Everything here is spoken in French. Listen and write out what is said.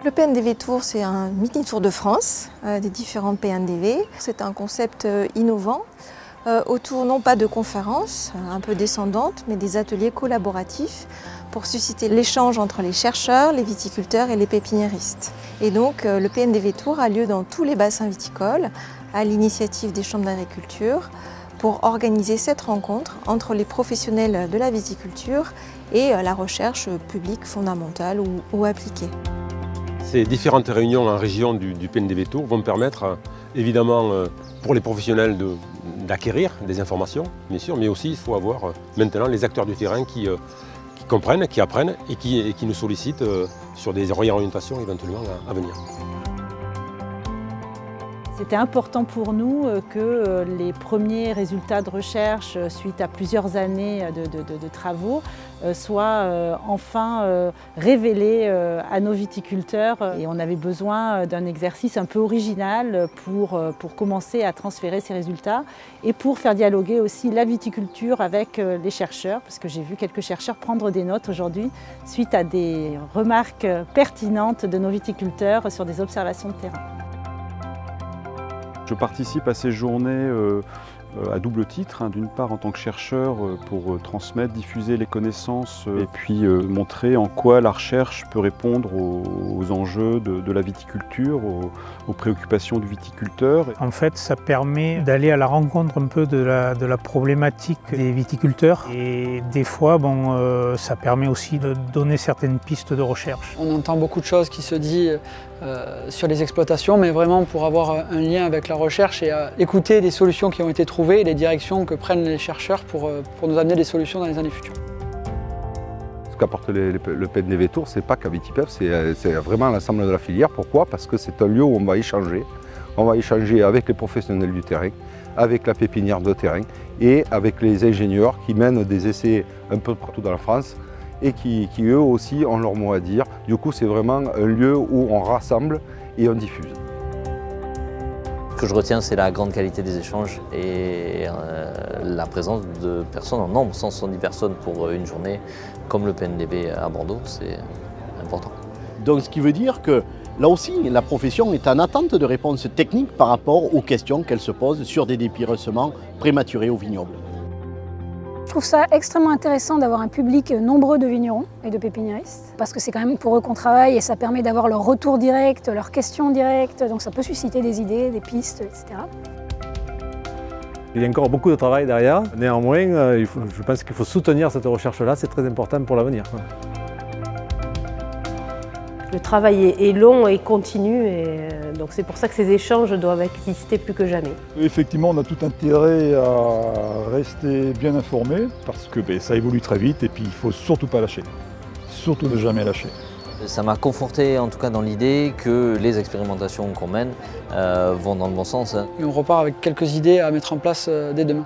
Le PNDV Tour, c'est un mini tour de France des différents PNDV. C'est un concept innovant autour non pas de conférences un peu descendantes, mais des ateliers collaboratifs pour susciter l'échange entre les chercheurs, les viticulteurs et les pépiniéristes. Et donc le PNDV Tour a lieu dans tous les bassins viticoles à l'initiative des chambres d'agriculture pour organiser cette rencontre entre les professionnels de la viticulture et la recherche publique fondamentale ou appliquée. Ces différentes réunions en région du PNDV Tour vont permettre évidemment pour les professionnels d'acquérir des informations, bien sûr, mais aussi il faut avoir maintenant les acteurs du terrain qui comprennent, qui apprennent et qui nous sollicitent sur des réorientations éventuellement à venir. C'était important pour nous que les premiers résultats de recherche suite à plusieurs années de travaux soient enfin révélés à nos viticulteurs. Et on avait besoin d'un exercice un peu original pour commencer à transférer ces résultats et pour faire dialoguer aussi la viticulture avec les chercheurs, parce que j'ai vu quelques chercheurs prendre des notes aujourd'hui suite à des remarques pertinentes de nos viticulteurs sur des observations de terrain. Je participe à ces journées à double titre, d'une part en tant que chercheur pour transmettre, diffuser les connaissances et puis montrer en quoi la recherche peut répondre aux enjeux de la viticulture, aux préoccupations du viticulteur. En fait, ça permet d'aller à la rencontre un peu de la problématique des viticulteurs et des fois, ça permet aussi de donner certaines pistes de recherche. On entend beaucoup de choses qui se disent sur les exploitations, mais vraiment pour avoir un lien avec la recherche et écouter des solutions qui ont été trouvées et les directions que prennent les chercheurs pour nous amener des solutions dans les années futures. Ce qu'apporte le PNDV Tour, c'est pas qu'à Vitipef, c'est vraiment l'ensemble de la filière. Pourquoi? Parce que c'est un lieu où on va échanger. On va échanger avec les professionnels du terrain, avec la pépinière de terrain et avec les ingénieurs qui mènent des essais un peu partout dans la France et qui eux aussi ont leur mot à dire. Du coup, c'est vraiment un lieu où on rassemble et on diffuse. Ce que je retiens, c'est la grande qualité des échanges et la présence de personnes en nombre, 170 personnes pour une journée, comme le PNDV à Bordeaux, c'est important. Donc ce qui veut dire que là aussi, la profession est en attente de réponses techniques par rapport aux questions qu'elle se pose sur des dépierressements prématurés au vignoble. Je trouve ça extrêmement intéressant d'avoir un public nombreux de vignerons et de pépiniéristes, parce que c'est quand même pour eux qu'on travaille et ça permet d'avoir leur retour direct, leurs questions directes, donc ça peut susciter des idées, des pistes, etc. Il y a encore beaucoup de travail derrière. Néanmoins, je pense qu'il faut soutenir cette recherche-là, c'est très important pour l'avenir. Le travail est long et continu, et donc c'est pour ça que ces échanges doivent exister plus que jamais. Effectivement, on a tout intérêt à rester bien informé parce que ça évolue très vite et puis il ne faut surtout pas lâcher, surtout ne jamais lâcher. Ça m'a conforté en tout cas dans l'idée que les expérimentations qu'on mène vont dans le bon sens. Et on repart avec quelques idées à mettre en place dès demain.